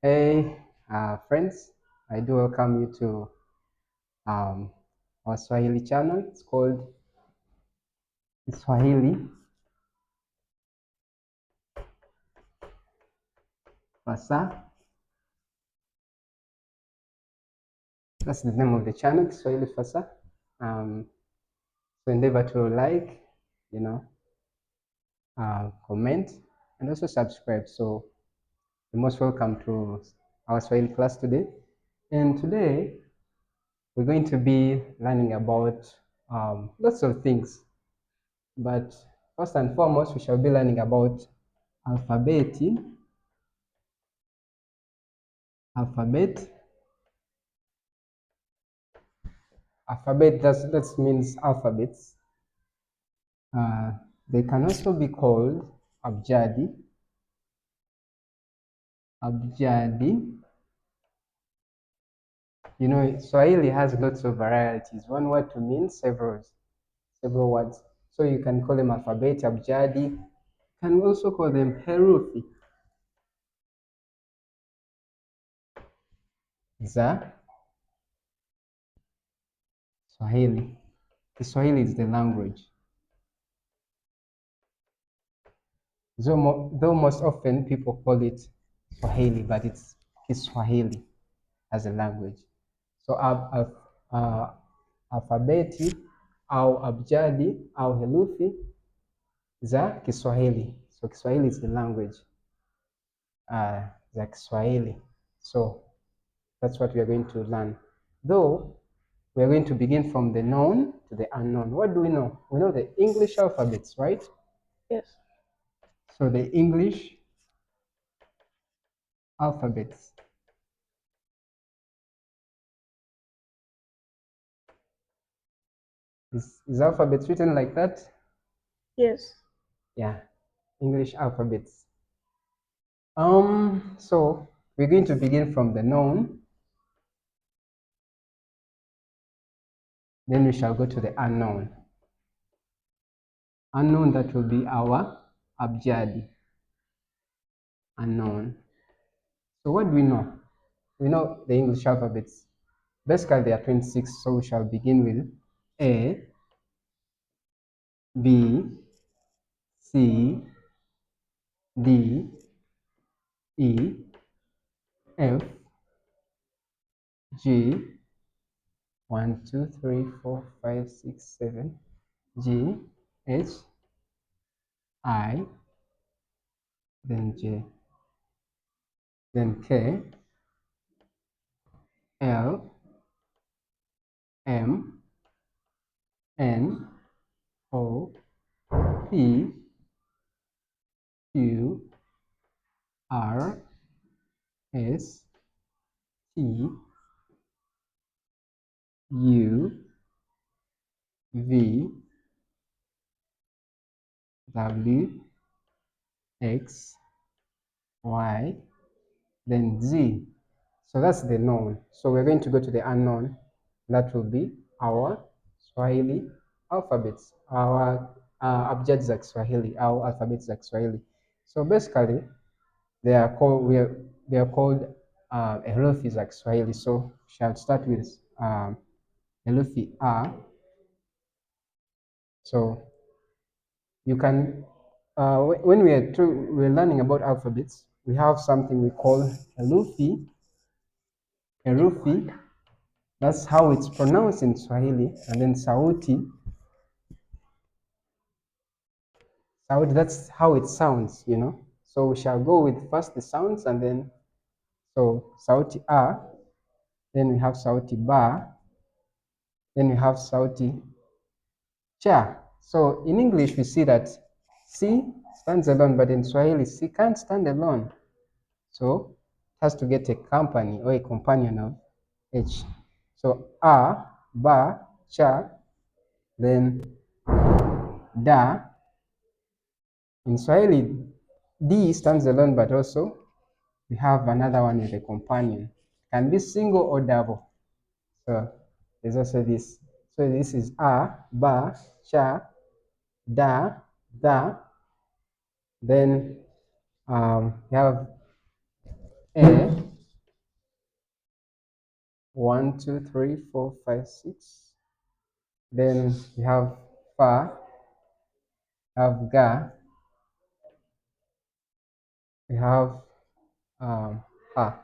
Hey, friends, I do welcome you to um, our Swahili channel. It's called Kiswahili Fasa. That's the name of the channel, Kiswahili Fasa. Um, so endeavor to like, you know, comment, and also subscribe. So you're most welcome to our Swahili class today. And today we're going to be learning about lots of things. But first and foremost, we shall be learning about alphabet. Alphabet. Alphabet, that means alphabets. Uh, they can also be called abjadi. Abjadi. You know, Swahili has lots of varieties. One word to mean several words. So you can call them alphabet, abjadi. You can also call them herufi. Za Swahili. Kiswahili is the language. Though most often people call it Swahili, but it's Kiswahili as a language. So alfabeti au abjadi au herufi za Kiswahili. So Kiswahili is the language za Kiswahili. So that's what we are going to learn. Though we are going to begin from the known to the unknown. What do we know? We know the English alphabets, right? Yes. So the English alphabets. Is alphabets written like that? Yes. Yeah, English alphabets. So we're going to begin from the known, then we shall go to the unknown. Unknown, that will be our abjadi. Unknown. So what do we know? We know the English alphabets. Basically, there are 26, so we shall begin with A, B, C, D, E, F, G, 1, 2, 3, 4, 5, 6, 7, G, H, I, then J, then K, L, M, N, O, P, Q, R, S, T, U, V, W, X, Y, then Z. So that's the known. So we're going to go to the unknown. That will be our Swahili alphabets, our abjad za Kiswahili, our alphabets za Kiswahili. So basically, they are called herufi za Kiswahili. So shall start with herufi A. So you can when we're learning about alphabets, we have something we call herufi. Herufi, that's how it's pronounced in Swahili, and then sauti, that's how it sounds, you know. So we shall go with first the sounds, and then so sauti A, then we have sauti ba, then we have sauti cha. So in English we see that C stands alone, but in Swahili C can't stand alone. So it has to get a company or a companion of H. So A, ba, cha, then da. In Swahili, D stands alone, but also we have another one with a companion. Can be single or double. So there's also this. So this is A, ba, cha, da, da. Then we have A, 1, 2, 3, 4, 5, 6. Then we have fa, have ga, we have ha.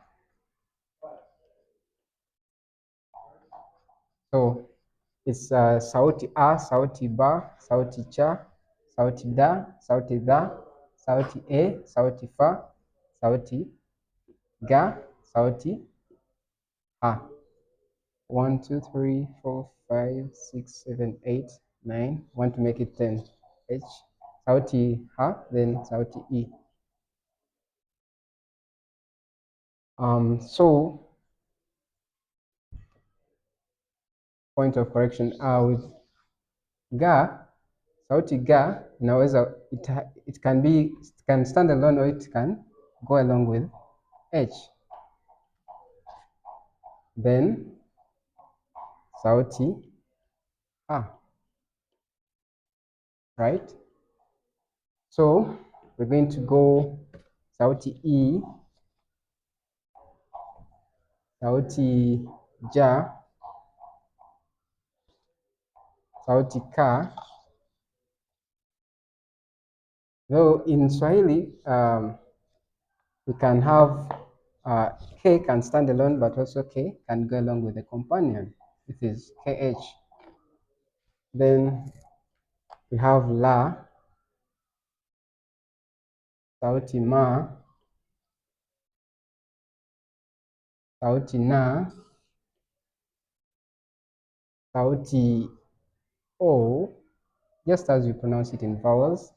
So it's sauti a, sauti ba, sauti cha, sauti da, sauti dha, sauti e, sauti fa, sauti ga, sauti ha. 1, 2, 3, 4, 5, 6, 7, 8, 9. Want to make it 10. H. Sauti ha, then sauti e. So point of correction with ga, sauti ga inaweza it can stand alone or it can go along with h. Then sauti a, right? So we're going to go sauti e, sauti ja, sauti ka. Though in Swahili, we can have K can stand alone, but also K can go along with a companion. This is KH. Then we have La, sauti Ma, sauti Na, sauti O, just as you pronounce it in vowels,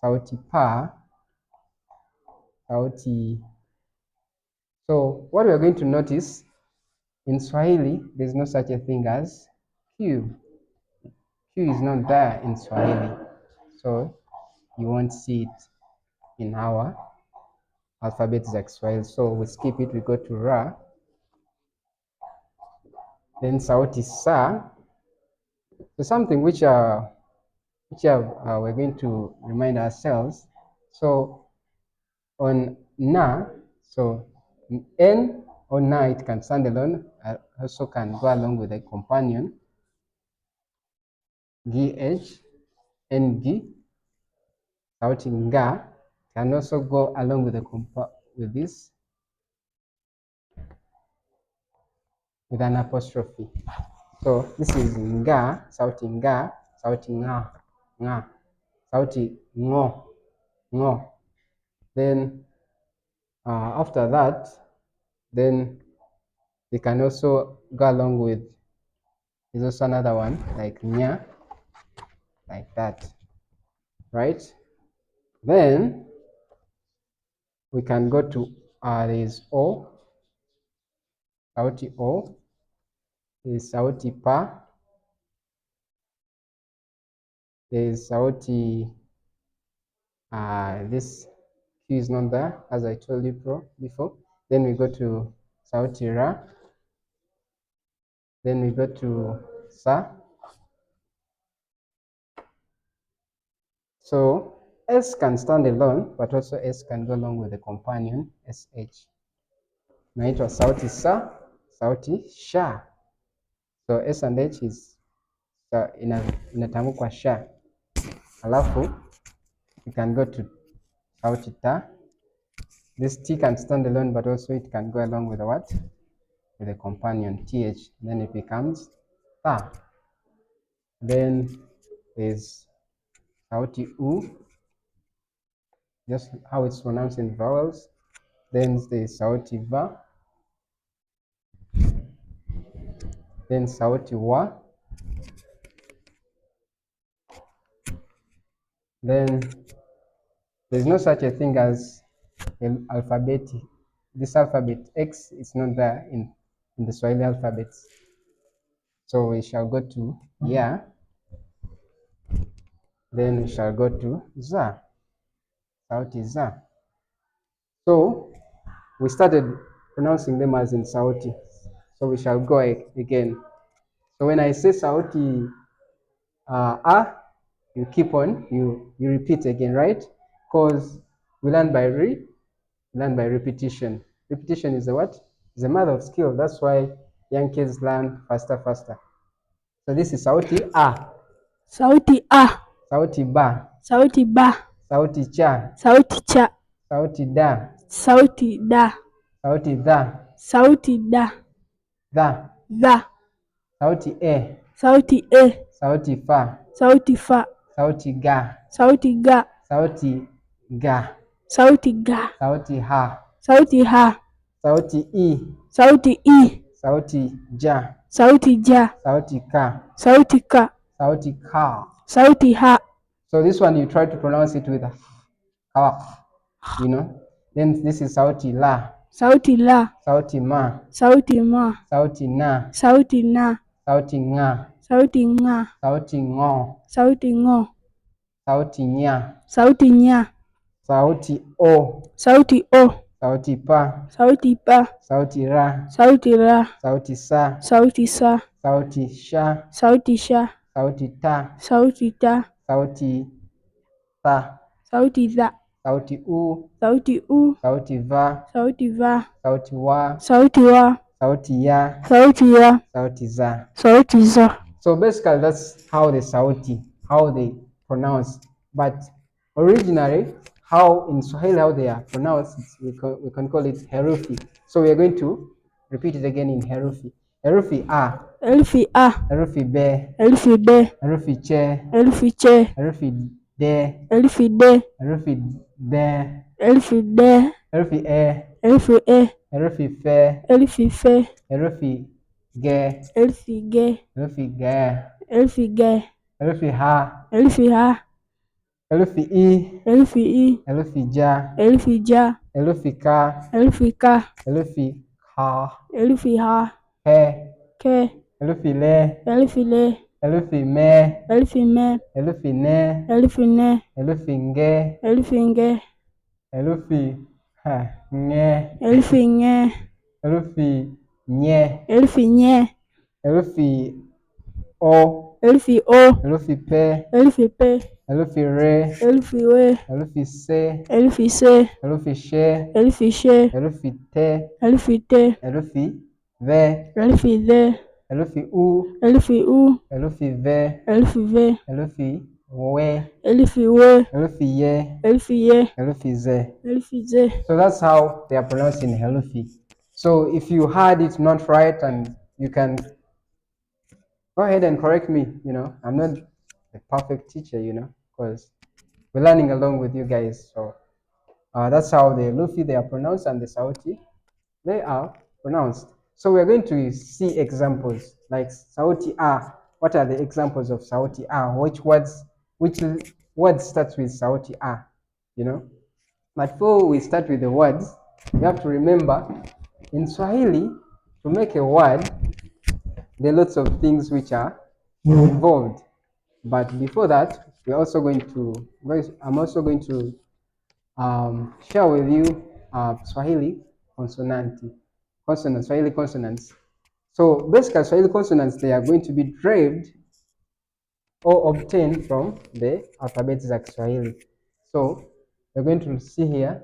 sauti Pa, sauti. So what we are going to notice in Swahili, there's no such a thing as Q. Q is not there in Swahili, so you won't see it in our alphabet za Kiswahili. So we skip it, we go to Ra. Then sauti Sa. So something which we're going to remind ourselves. So on Na, so N or Na, it can stand alone, also can go along with a companion. GH, NG, sauti Nga can also go along with with this, with an apostrophe. So this is Nga, sauti Nga, sauti Nga, Nga, sauti Ngo, Ngo. Then after that, then they can also go along with, there's also another one like Nya, like that, right? Then we can go to there's O, sauti O, there's sauti Pa, there's sauti, this Q is not there, as I told you before. Then we go to sauti Ra, then we go to Sa. So S can stand alone, but also S can go along with the companion SH. Naitwa sauti Sa, sauti Sha. So S and H is inatamkwa Sha. Alafu we can go to sauti Ta. This T can stand alone, but also it can go along with the what? With the companion TH. Then it becomes Ta. Then there's sauti U, just how it's pronounced in vowels. Then there's sauti Va. Then sauti Wa. Then there's no such a thing as alphabet. This alphabet X is not there in the Swahili alphabets. So we shall go to Ya. Then we shall go to Za. Sauti Za. So we started pronouncing them as in Sauti. So we shall go again. So when I say Sauti A, you keep on, you repeat again, right? Because we learn by repetition. Repetition is the what? Is the mother of skill. That's why Young kids learn faster, faster. So this is sauti A, sauti A, sauti Ba, sauti Ba, sauti Cha, sauti Cha, sauti Da, sauti Da, sauti Dha, sauti Da, Dha, Dha, sauti E, sauti E, sauti Fa, sauti Fa, sauti Ga, sauti Ga, sauti Ga, sauti Ga, sauti Ha, sauti Ha, sauti I, sauti I, sauti Ja, sauti Ja, sauti Ka, sauti Ka, sauti Ka. sauti Ha. So this one you try to pronounce it with ka, you know. Then this is sauti La, sauti La, sauti Ma, sauti Ma, sauti Na, sauti Na, sauti Nga, sauti Nga, sauti Ngo, sauti Ngo, sauti Nya, sauti Nya, sauti O, sauti O, sauti Pa, sauti Pa, sauti Ra, sauti Ra, sauti Sa, sauti Sa, sauti Sha, sauti Sha, sauti Ta, sauti Ta, sauti Tha, sauti Tha, sauti U, sauti U, sauti Va, sauti Va, sauti Wa, sauti Wa, sauti Ya, sauti Ya, sauti Za. sauti Za. So basically that's how the sauti, how they pronounce. But originally, how in Swahili how they are pronounced, we can call it herufi. So we are going to repeat it again in herufi. Herufi A, Herufi A, herufi B, herufi B, herufi Che, herufi Che, herufi D, herufi D, herufi D, herufi D, herufi E, herufi E, herufi Fe, herufi F, herufi G, herufi G, herufi G, herufi G, herufi H, herufi H, herufi I, herufi I, herufi Ja, herufi J, herufi K, herufi K, herufi K, herufi H, He, K, herufi Le, herufi L, herufi Me, herufi M, herufi Ne, herufi N, herufi Nge, herufi Ng, herufi Nge, herufi Ng, herufi Nye, herufi Ny, herufi O, herufi O, herufi Pe, herufi P, herufi Re, herufi W, herufi Se, herufi S, herufi She, herufi Sh, herufi Te, herufi T, herufi Ve, herufi V, herufi U, herufi U, herufi Ve, herufi V, herufi We, herufi W, herufi Ye, herufi Y, herufi Ze. herufi Z. So that's how they are pronounced in herufi. So if you had it not right, and you can go ahead and correct me, I'm not a perfect teacher, because we're learning along with you guys. So that's how the Luffy they are pronounced, and the Sauti they are pronounced. So we're going to see examples like Sauti A. What are the examples of Sauti A? Which words starts with Sauti A? But before we start with the words, you have to remember in Swahili, to make a word, there are lots of things which are involved. But before that, I'm also going to share with you Swahili consonants, Swahili consonants. So basically, Swahili consonants, they are going to be derived or obtained from the alphabet za Kiswahili. So we're going to see here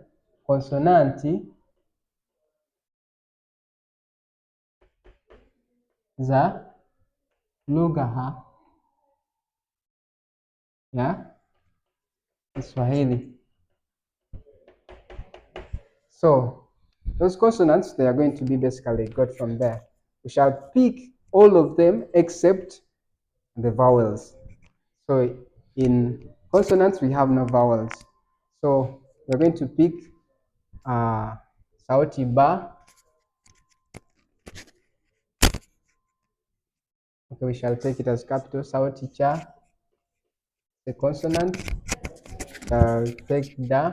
konsonanti za lugha ya Kiswahili. So those consonants, they are going to be basically got from there. We shall pick all of them except the vowels. So in consonants, we have no vowels. So we're going to pick sauti ba. Okay, we shall take it as capital. Sauti cha, the consonant. Shall take da.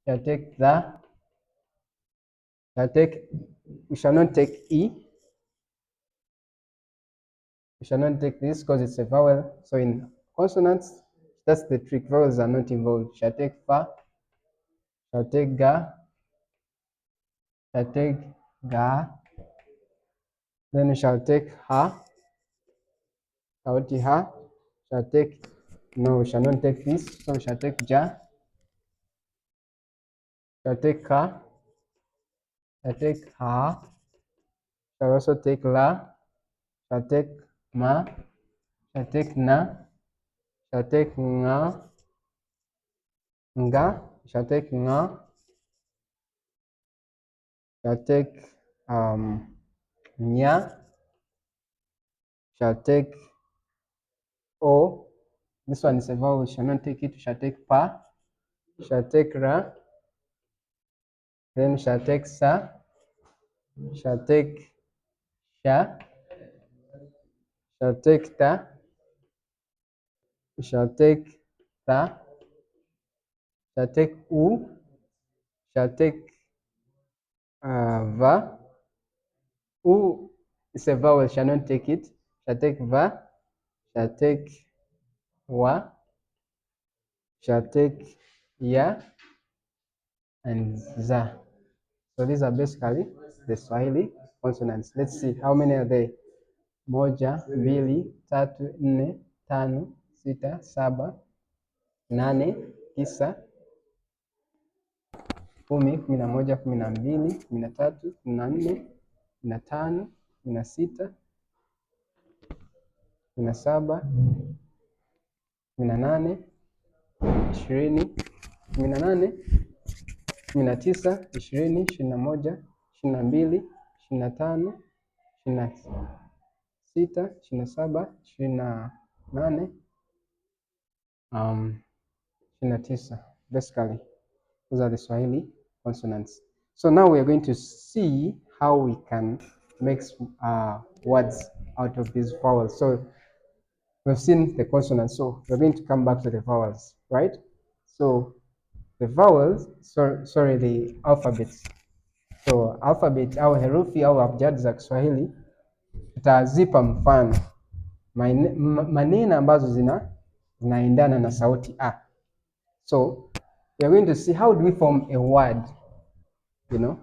Shall take the. Shall take. We shall not take e. We shall not take this because it's a vowel. So in consonants, that's the trick. Vowels are not involved. Shall take fa. Shall take ga. Shall take ga. Then we shall take ha. Sauti ha. Shall take. No, we shall not take this. So we shall take ja. Shall take ka. Shall take ha. Shall also take la, shall take ma, shall take na, shall take nga, nga, shall take nga, shall take nya, shall take o. This one is a vowel, shall not take it, shall take pa, shall take ra, then shall take sa, shall take sha, shall take ta, shall take ta, shall take u, shall take va. U is a vowel, shall not take it, shall take va, shall take wa, shall take ya, and za. So these are basically the Swahili consonants. Let's see how many are there. Moja, mbili, tatu, nne, tano, sita, saba, nane, tisa, kumi, kumi na moja, kumi na mbili, kumi na tatu, kumi na nne, kumi na tano, kumi na sita, kumi na saba, kumi na nane, 20, 18, 19, 20, 21, 22, 25, 26, 27, 28, 29. Basically, those are the Swahili consonants. So now we are going to see how we can make words out of these vowels. So we've seen the consonants, so we're going to come back to the vowels, right? So the vowels, the alphabets. So alphabet au herufi au abjadi za Kiswahili tutazipa mfano maneno ambazo zinaendana na sauti a. So we are going to see how do we form a word.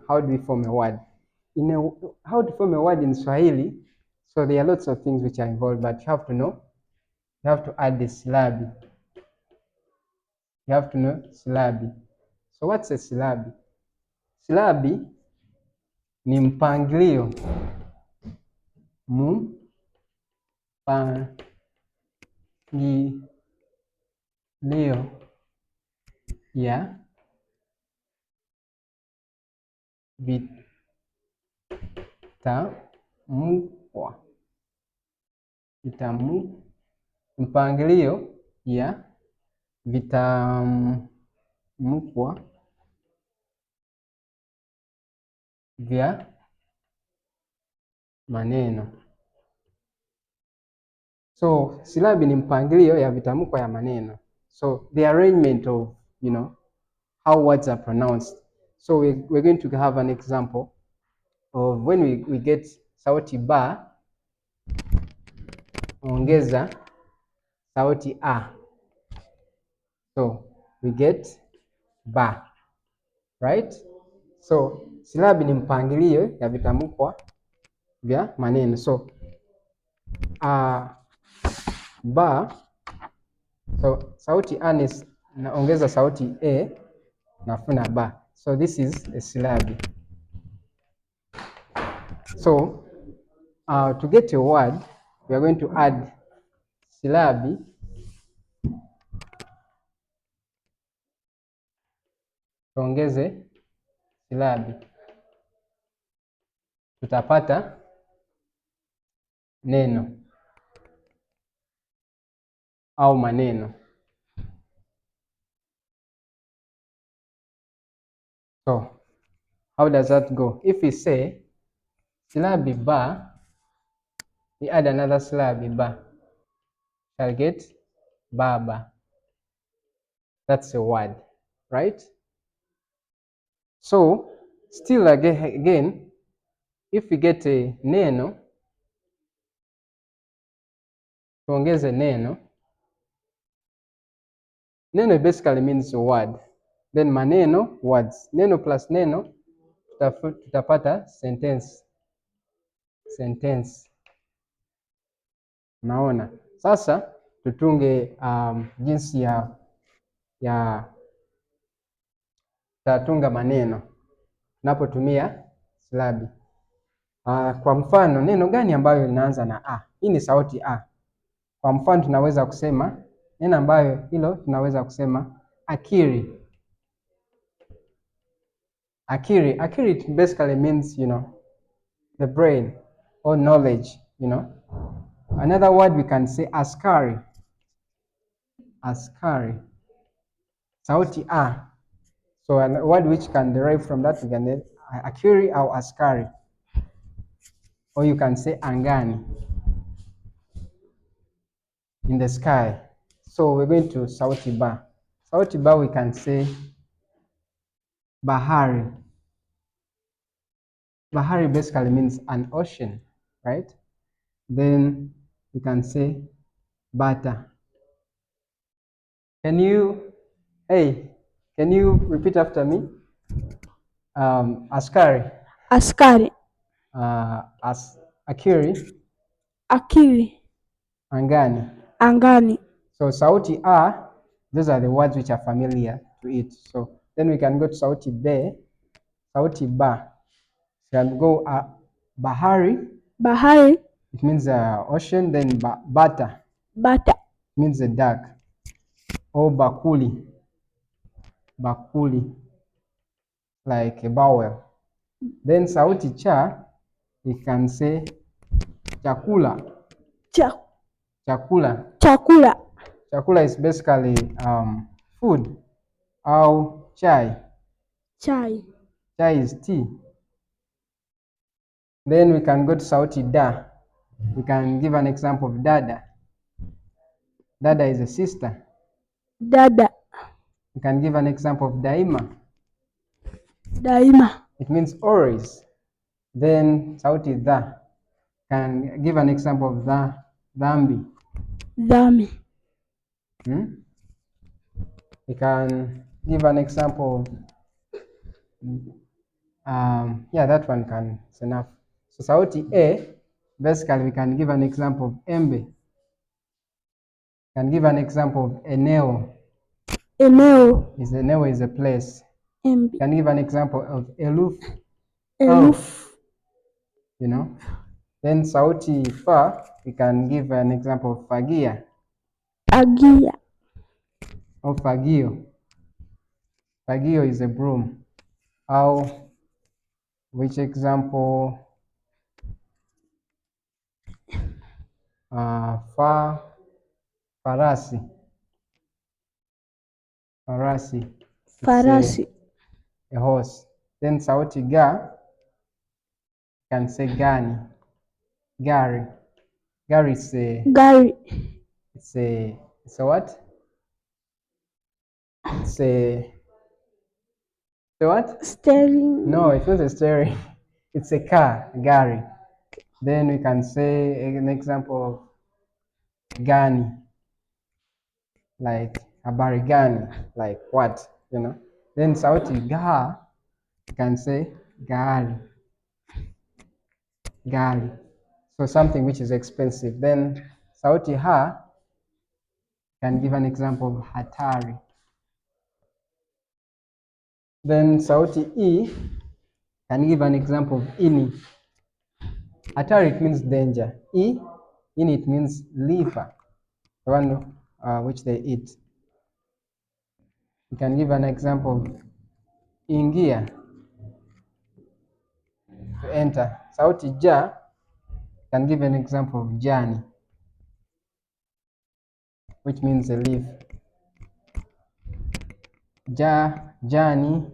How do we form a word? How to form a word in Swahili? So there are lots of things which are involved, but you have to know. You have to add the silabi. You have to know silabi. So what's a silabi? Silabi ni mpangilio ya mpangilio ya vitamkwa vya maneno. So silabi ni mpangilio ya vitamkwa ya maneno. So the arrangement of, how words are pronounced. So we're going to have an example of when we get sauti ba, ongeza sauti a. So we get ba, right? So silabi ni mpangilio ya vitamkwa vya maneno. So ba, so sauti a naongeza sauti e, nafuna ba. So this is a silabi. So to get a word, we are going to add silabi tuongeze silabi, tutapata neno au maneno. So how does that go? If we say silabi ba, we add another silabi ba, shall get baba. That's a word, right? So still again, if we get a neno, tuongeze neno. Neno basically means a word. Then maneno, words. Neno plus neno, tutapata sentence. Sentence. Naona. Sasa tutunge jinsi ya tatunga maneno tunapotumia silabi. Kwa mfano, neno gani ambayo linaanza na a? Hii ni sauti a. Kwa mfano, tunaweza kusema neno ambayo hilo tunaweza kusema akili. Akili, akili it basically means, the brain or knowledge, Another word we can say askari. Askari. Sauti a. So a word which can derive from that we can say akili or askari. Or you can say angani. In the sky. So we're going to sauti ba. Sauti ba we can say bahari. Bahari basically means an ocean, right? Then we can say bata. Can you repeat after me? Askari. Askari. Akili. Akili. Angani. Angani. So sauti a, those are the words which are familiar to it. So then we can go to sauti be, sauti ba. So we can go bahari. Bahari. It means ocean. Then bata. Bata. Means the duck. Or bakuli. Bakuli. Like a bowel. Then sauti cha, we can say chakula. Chakula. Chakula. Chakula is basically food. Au chai. Chai. Chai is tea. Then we can go to sauti da. We can give an example of dada. Dada is a sister. Dada. We can give an example of daima. Daima. It means always. Then sauti da. Can give an example of dhambi. Dhambi. We can give an example of, that one can, it's enough. So sauti a, basically we can give an example of embe. Can give an example of eneo. Eneo. Eneo is a place. Embe. Can give an example of eluf. Eluf. Then sauti fa, we can give an example of fagia. Fagia. Or fagio. Fagio is a broom. How? Which example? Farasi. Farasi. Farasi. A horse. Then sauti ga, can say gani. Gari. Gari is a. Gari. It's a what? It's a what? Steering. No, it's not a steering. It's a car, gari. Then we can say an example of gani, like habari gani, like what, Then sauti ga, you can say gari, gari. So something which is expensive. Then sauti ha can give an example of hatari. Then sauti e can give an example of ini. Hatari, it means danger. In it means liver, the one which they eat. You can give an example of ingia, to enter. Sauti ja can give an example of jani, which means a leaf. Jani,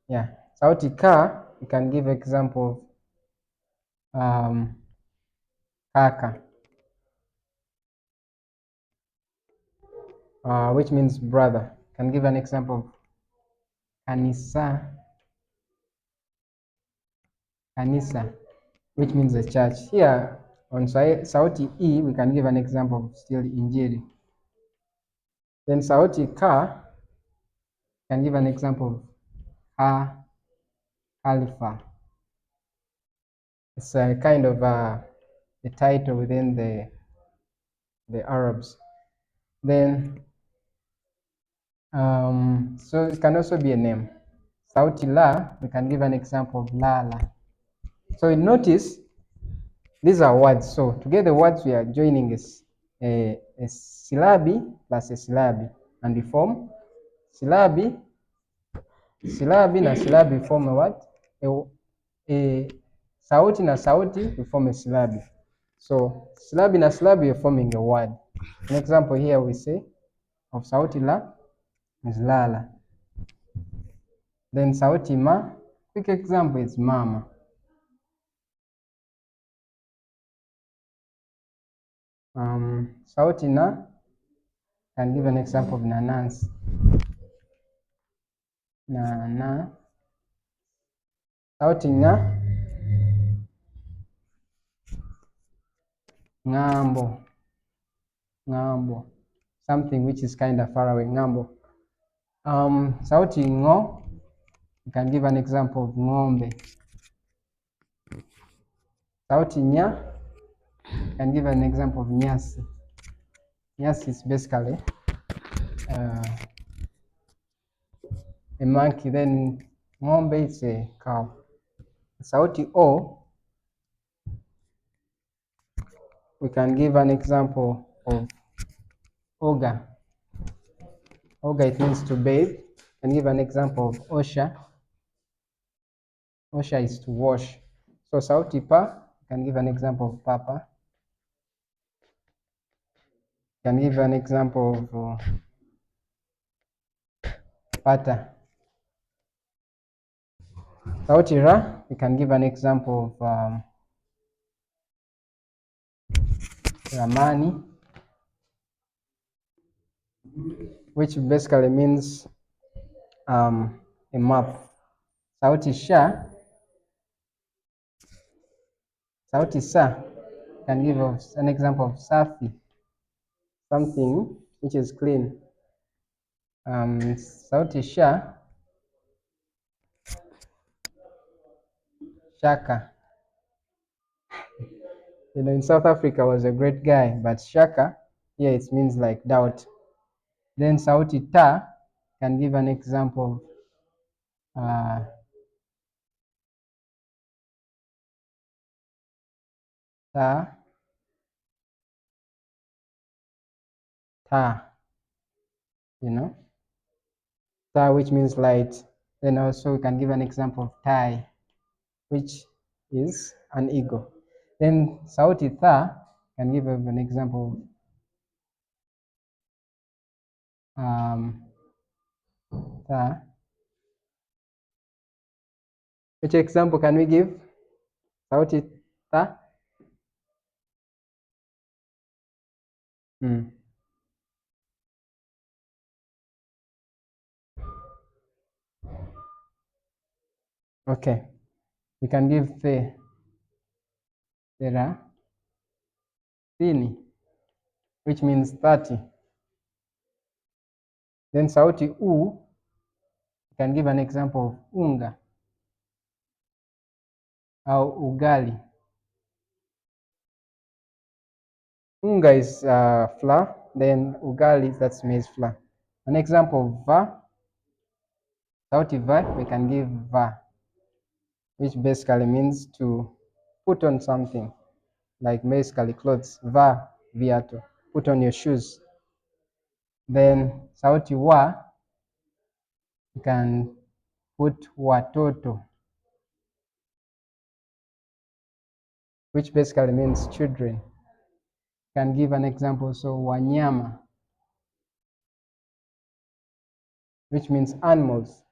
yeah. Sauti ka, you can give example of kaka, which means brother. Can give an example of kanisa, which means the church. Here on sauti e, we can give an example of still injili. Then sauti ka can give an example of Alpha. It's a kind of a title within the Arabs. Then so it can also be a name. Sauti la, we can give an example of lala. So notice These are words. So to get the words, we are joining a silabi plus a silabi, and we form silabi. Silabi na silabi form a what? A sauti na sauti we form a silabi. So silabi na silabi are forming a word. An example here we say of sauti la is lala. Then sauti ma, quick example is mama. Sauti na, can give an example of nanasi. Na. Sauti nga, ng'ambo. Ng'ambo. Something which is kind of far away, ng'ambo. Sauti ngo, you can give an example of ng'ombe. Sauti nya, you can give an example of nyasi. Nyasi is basically a monkey, then ng'ombe is a cow. Sauti o, we can give an example of oga. Oga, it means to bathe. And give an example of osha. Osha is to wash. So sauti pa, you can give an example of papa. You can give an example of pata. Sauti ra, you can give an example of ramani, which basically means a map. Sauti sha, sauti sa, can give an example of safi, something which is clean. Sauti sha, shaka. You know, in South Africa was a great guy, but shaka, here it means like doubt. Then sauti ta can give an example of ta, you know, ta, which means light. Then also we can give an example of tai, which is an eagle. Then sauti tha can give an example of tha. Which example can we give? Sauti tha? Okay, we can give the. There are thini, which means 30. Then sauti u, you can give an example of unga au ugali. Unga is flour, then ugali, that's maize flour. An example of va, sauti va, we can give va, which basically means to put on something, like basically clothes. Va, viatu, put on your shoes. Then sauti wa, you can put watoto, which basically means children. Can give an example, so wanyama, which means animals.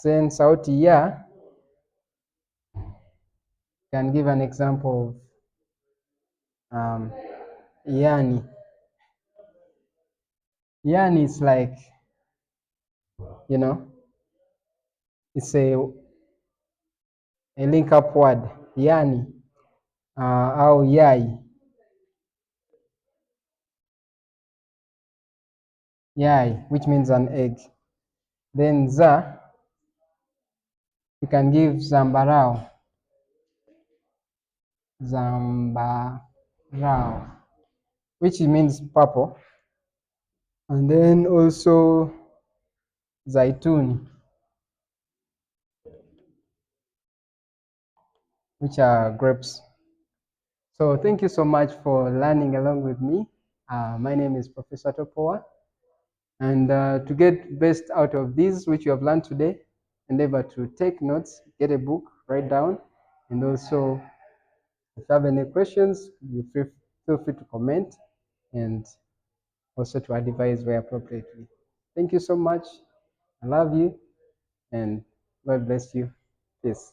Then sauti ya can give an example of yani. Yani is like, you know, it's a link up word. Yani au yai. Yai, which means an egg. Then za, you can give zambarao. Zambarao, which means purple. And then also zaituni, which are grapes. So thank you so much for learning along with me. My name is Professor Topoa. And to get best out of these, which you have learned today, endeavor to take notes, get a book, write down, and also if you have any questions, feel free to comment and also to advise where appropriately. Thank you so much. I love you and God bless you. Peace.